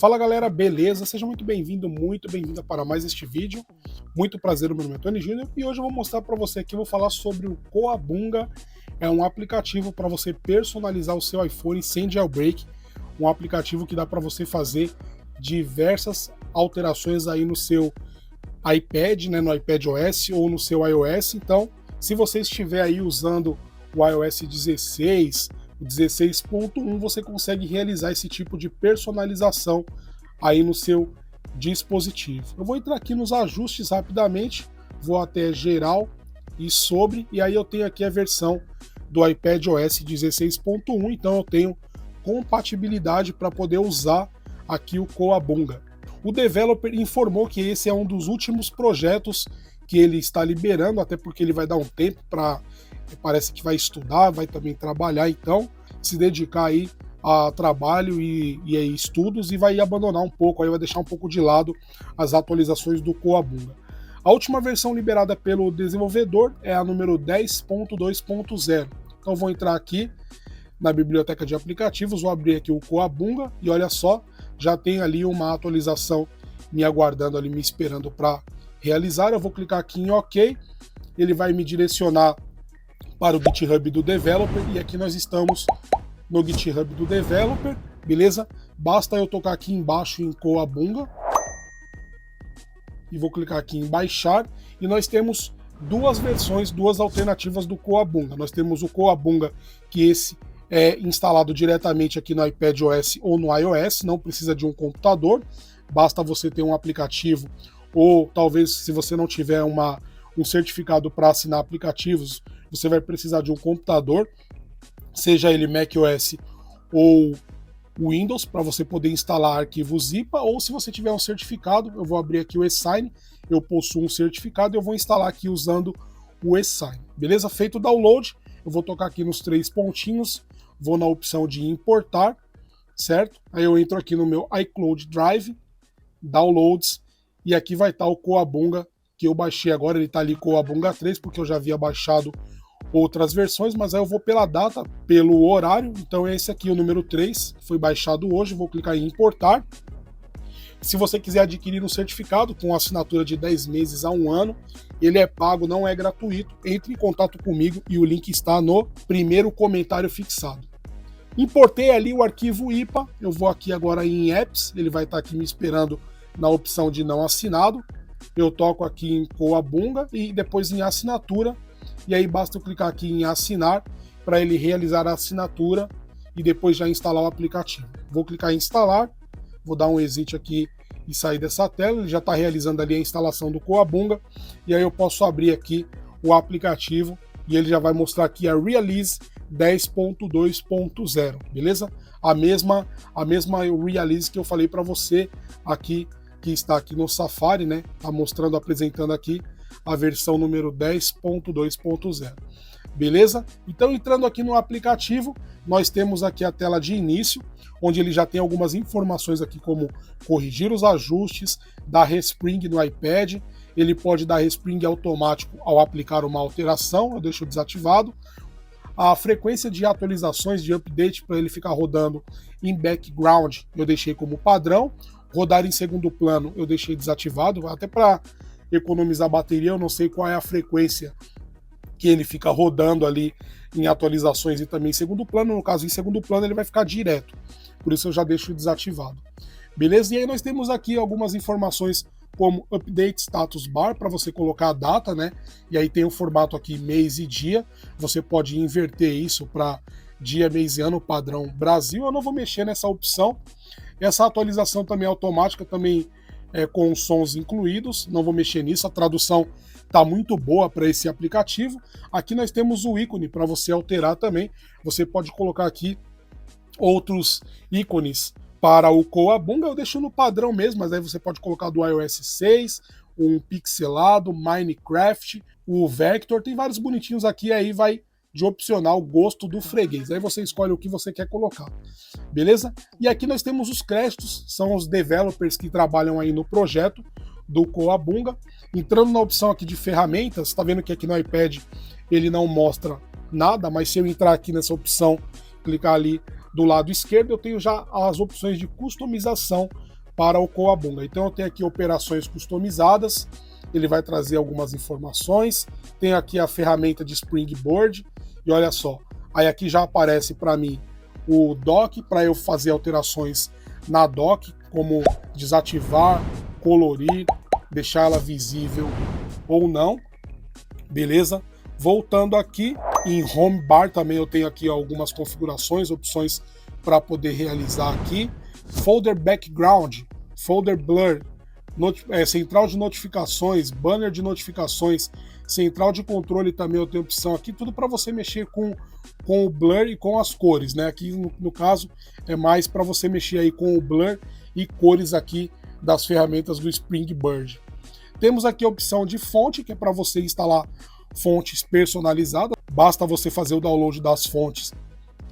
Fala galera, beleza? Seja muito bem-vindo, muito bem-vinda para mais este vídeo. Muito prazer, o meu nome é Tony Júnior e hoje eu vou mostrar para você aqui, eu vou falar sobre o Coabunga. É um aplicativo para você personalizar o seu iPhone sem jailbreak, um aplicativo que dá para você fazer diversas alterações aí no seu iPad, né, no iPadOS ou no seu iOS. Então, se você estiver aí usando o iOS 16, o 16.1, você consegue realizar esse tipo de personalização aí no seu dispositivo. Eu vou entrar aqui nos ajustes rapidamente, vou até geral e sobre, e aí eu tenho aqui a versão do iPadOS 16.1, então eu tenho compatibilidade para poder usar aqui o Coabunga. O developer informou que esse é um dos últimos projetos que ele está liberando, até porque ele vai dar um tempo para, parece que vai estudar, vai também trabalhar, então se dedicar aí a trabalho e estudos, e vai abandonar um pouco, aí vai deixar um pouco de lado as atualizações do Coabunga. A última versão liberada pelo desenvolvedor é a número 10.2.0. Então vou entrar aqui na biblioteca de aplicativos, vou abrir aqui o Coabunga e olha só, já tem ali uma atualização me aguardando ali, me esperando para realizar. Eu vou clicar aqui em OK, ele vai me direcionar para o GitHub do developer e aqui nós estamos no GitHub do developer, beleza? Basta eu tocar aqui embaixo em Coabunga e vou clicar aqui em baixar e nós temos duas versões, duas alternativas do Coabunga. Nós temos o Coabunga, que esse é instalado diretamente aqui no iPadOS ou no iOS, não precisa de um computador, basta você ter um aplicativo ou talvez se você não tiver um certificado para assinar aplicativos, você vai precisar de um computador, seja ele macOS ou Windows, para você poder instalar arquivos IPA, ou se você tiver um certificado, eu vou abrir aqui o eSign, eu possuo um certificado e eu vou instalar aqui usando o eSign, beleza? Feito o download, eu vou tocar aqui nos três pontinhos, vou na opção de importar, certo? Aí eu entro aqui no meu iCloud Drive, Downloads, e aqui vai estar o Coabunga que eu baixei agora, ele está ali Coabunga 3, porque eu já havia baixado outras versões, mas aí eu vou pela data, pelo horário, então é esse aqui, o número 3, foi baixado hoje, vou clicar em importar. Se você quiser adquirir um certificado com assinatura de 10 meses a 1 ano, ele é pago, não é gratuito, entre em contato comigo e o link está no primeiro comentário fixado. Importei ali o arquivo IPA, eu vou aqui agora em Apps, ele vai estar aqui me esperando na opção de não assinado, eu toco aqui em Coabunga e depois em assinatura, e aí basta eu clicar aqui em assinar para ele realizar a assinatura e depois já instalar o aplicativo. Vou clicar em instalar, vou dar um exit aqui e sair dessa tela, ele já está realizando ali a instalação do Coabunga, e aí eu posso abrir aqui o aplicativo e ele já vai mostrar aqui a Release 10.2.0, beleza? A mesma Release que eu falei para você aqui, que está aqui no Safari, né? Tá mostrando, apresentando aqui a versão número 10.2.0. Beleza? Então, entrando aqui no aplicativo, nós temos aqui a tela de início, onde ele já tem algumas informações aqui como corrigir os ajustes, dar respring no iPad, ele pode dar respring automático ao aplicar uma alteração, eu deixo desativado, a frequência de atualizações de update para ele ficar rodando em background eu deixei como padrão, rodar em segundo plano eu deixei desativado, até para economizar bateria, eu não sei qual é a frequência que ele fica rodando ali em atualizações e também em segundo plano, no caso em segundo plano ele vai ficar direto, por isso eu já deixo desativado. Beleza? E aí nós temos aqui algumas informações como Update Status Bar, para você colocar a data, né? E aí tem o formato aqui mês e dia, você pode inverter isso para dia, mês e ano, padrão Brasil, eu não vou mexer nessa opção. Essa atualização também é automática, também com sons incluídos, não vou mexer nisso, a tradução está muito boa para esse aplicativo. Aqui nós temos o ícone para você alterar também, você pode colocar aqui outros ícones para o Coabunga, eu deixo no padrão mesmo, mas aí você pode colocar do iOS 6, um pixelado, Minecraft, o Vector, tem vários bonitinhos aqui, aí vai de opcional gosto do freguês, aí você escolhe o que você quer colocar, beleza? E aqui nós temos os créditos, são os developers que trabalham aí no projeto do Coabunga. Entrando na opção aqui de ferramentas, tá vendo que aqui no iPad ele não mostra nada, mas se eu entrar aqui nessa opção, clicar ali do lado esquerdo eu tenho já as opções de customização para o Cowabunga. Então eu tenho aqui operações customizadas, ele vai trazer algumas informações, tem aqui a ferramenta de Springboard, e olha só, aí aqui já aparece para mim o dock, para eu fazer alterações na dock, como desativar, colorir, deixar ela visível ou não, beleza? Voltando aqui, em Home Bar também eu tenho aqui algumas configurações, opções para poder realizar aqui. Folder Background, Folder Blur, central de notificações, banner de notificações, central de controle também eu tenho opção aqui, tudo para você mexer com o blur e com as cores, né? Aqui no caso é mais para você mexer aí com o blur e cores aqui das ferramentas do Springboard. Temos aqui a opção de fonte, que é para você instalar fontes personalizadas. Basta você fazer o download das fontes,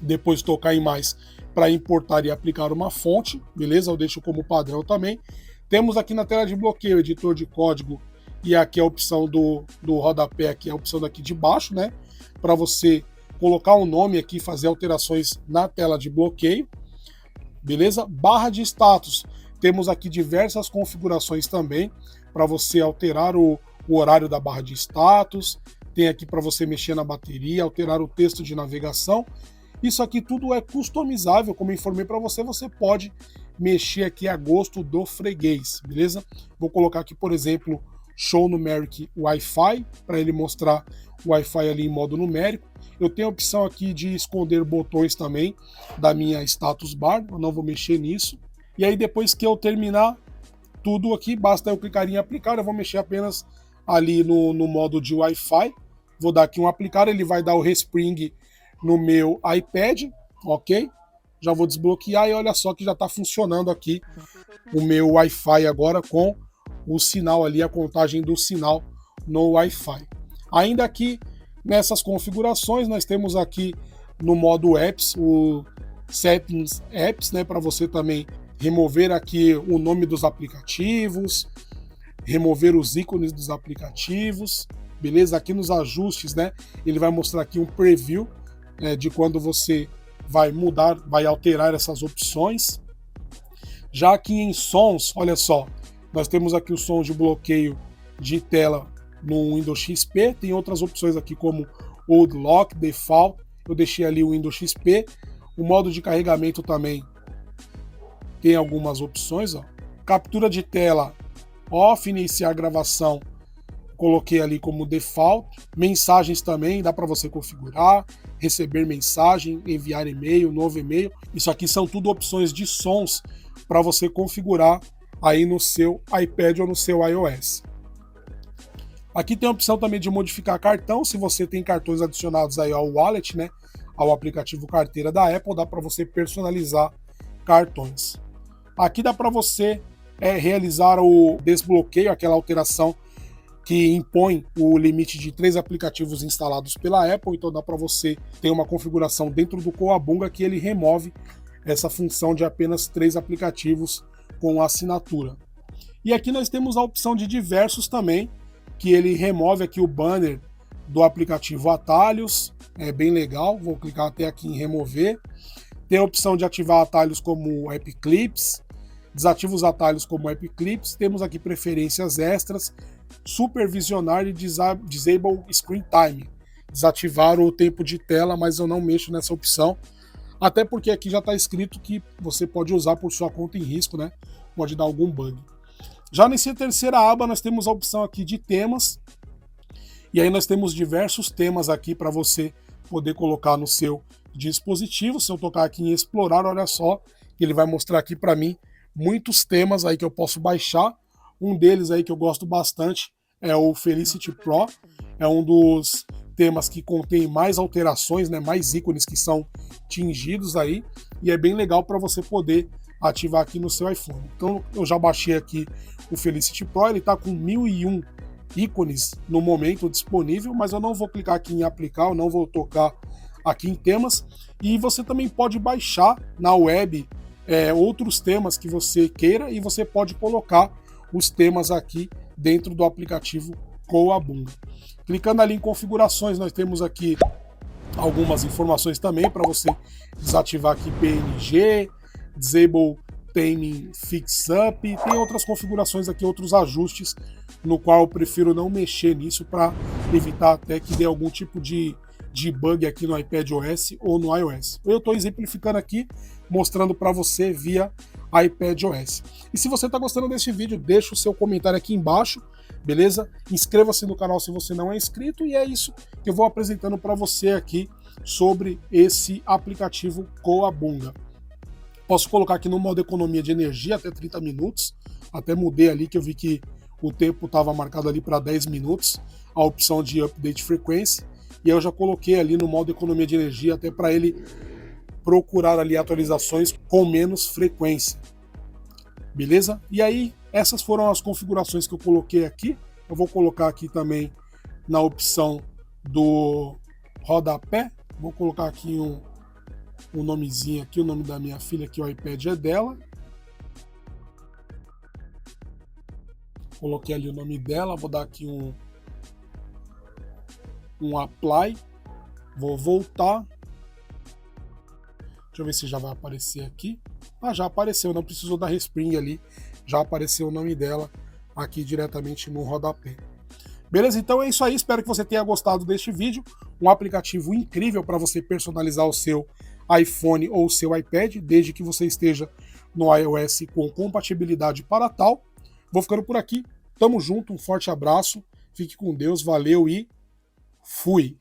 depois tocar em mais para importar e aplicar uma fonte, beleza? Eu deixo como padrão também. Temos aqui na tela de bloqueio, editor de código, e aqui a opção do rodapé, aqui a opção daqui de baixo, né? Para você colocar um nome aqui, fazer alterações na tela de bloqueio, beleza? Barra de status, temos aqui diversas configurações também, para você alterar o horário da barra de status, tem aqui para você mexer na bateria, alterar o texto de navegação. Isso aqui tudo é customizável, como eu informei para você, você pode mexer aqui a gosto do freguês, beleza? Vou colocar aqui, por exemplo, Show Numeric Wi-Fi, para ele mostrar o Wi-Fi ali em modo numérico. Eu tenho a opção aqui de esconder botões também da minha status bar, eu não vou mexer nisso. E aí depois que eu terminar tudo aqui, basta eu clicar em aplicar, eu vou mexer apenas ali no modo de Wi-Fi. Vou dar aqui um aplicar, ele vai dar o respring no meu iPad, ok? Já vou desbloquear e olha só que já está funcionando aqui o meu Wi-Fi agora com o sinal ali, a contagem do sinal no Wi-Fi. Ainda aqui nessas configurações nós temos aqui no modo Apps, o Settings Apps, né, para você também remover aqui o nome dos aplicativos, remover os ícones dos aplicativos, beleza? Aqui nos ajustes, né, ele vai mostrar aqui um preview de quando você vai mudar, vai alterar essas opções. Já aqui em sons, olha só, nós temos aqui o som de bloqueio de tela no Windows XP, tem outras opções aqui como Old Lock, Default, eu deixei ali o Windows XP, o modo de carregamento também tem algumas opções, ó. Captura de tela off, iniciar gravação, coloquei ali como default. Mensagens também dá para você configurar, receber mensagem, enviar e-mail, novo e-mail. Isso aqui são tudo opções de sons para você configurar aí no seu iPad ou no seu iOS. Aqui tem a opção também de modificar cartão, se você tem cartões adicionados aí ao wallet, né, ao aplicativo carteira da Apple, dá para você personalizar cartões. Aqui dá para você realizar o desbloqueio, aquela alteração que impõe o limite de 3 aplicativos instalados pela Apple, então dá para você ter uma configuração dentro do Cowabunga que ele remove essa função de apenas 3 aplicativos com assinatura. E aqui nós temos a opção de diversos também, que ele remove aqui o banner do aplicativo Atalhos, é bem legal, vou clicar até aqui em remover. Tem a opção de ativar atalhos como App Clips, desativa os atalhos como App Clips, temos aqui preferências extras, supervisionar e disable screen time, desativar o tempo de tela, mas eu não mexo nessa opção, até porque aqui já está escrito que você pode usar por sua conta em risco, né? Pode dar algum bug. Já nessa terceira aba nós temos a opção aqui de temas, e aí nós temos diversos temas aqui para você poder colocar no seu dispositivo. Se eu tocar aqui em explorar, olha só, ele vai mostrar aqui para mim muitos temas aí que eu posso baixar. Um deles aí que eu gosto bastante é o Felicity Pro, é um dos temas que contém mais alterações, né, mais ícones que são tingidos aí, e é bem legal para você poder ativar aqui no seu iPhone. Então eu já baixei aqui o Felicity Pro, ele está com 1001 ícones no momento disponível, mas eu não vou clicar aqui em aplicar, eu não vou tocar aqui em temas, e você também pode baixar na web outros temas que você queira, e você pode colocar os temas aqui dentro do aplicativo Cowabunga. Clicando ali em configurações, nós temos aqui algumas informações também para você desativar aqui PNG, Disable Timing Fix Up, tem outras configurações aqui, outros ajustes, no qual eu prefiro não mexer nisso para evitar até que dê algum tipo de bug aqui no iPadOS ou no iOS. Eu estou exemplificando aqui, mostrando para você via iPadOS. E se você está gostando desse vídeo, deixa o seu comentário aqui embaixo, beleza? Inscreva-se no canal se você não é inscrito, e é isso que eu vou apresentando para você aqui sobre esse aplicativo Cowabunga. Posso colocar aqui no modo economia de energia até 30 minutos, até mudei ali que eu vi que o tempo estava marcado ali para 10 minutos, a opção de update frequência, e eu já coloquei ali no modo economia de energia até para ele procurar ali atualizações com menos frequência. Beleza? E aí, essas foram as configurações que eu coloquei aqui. Eu vou colocar aqui também na opção do rodapé. Vou colocar aqui um nomezinho aqui, o nome da minha filha, que o iPad é dela. Coloquei ali o nome dela, vou dar aqui um apply. Vou voltar. Deixa eu ver se já vai aparecer aqui. Ah, já apareceu, não precisou da respring ali. Já apareceu o nome dela aqui diretamente no rodapé. Beleza? Então é isso aí, espero que você tenha gostado deste vídeo. Um aplicativo incrível para você personalizar o seu iPhone ou o seu iPad, desde que você esteja no iOS com compatibilidade para tal. Vou ficando por aqui. Tamo junto, um forte abraço. Fique com Deus, valeu e fui!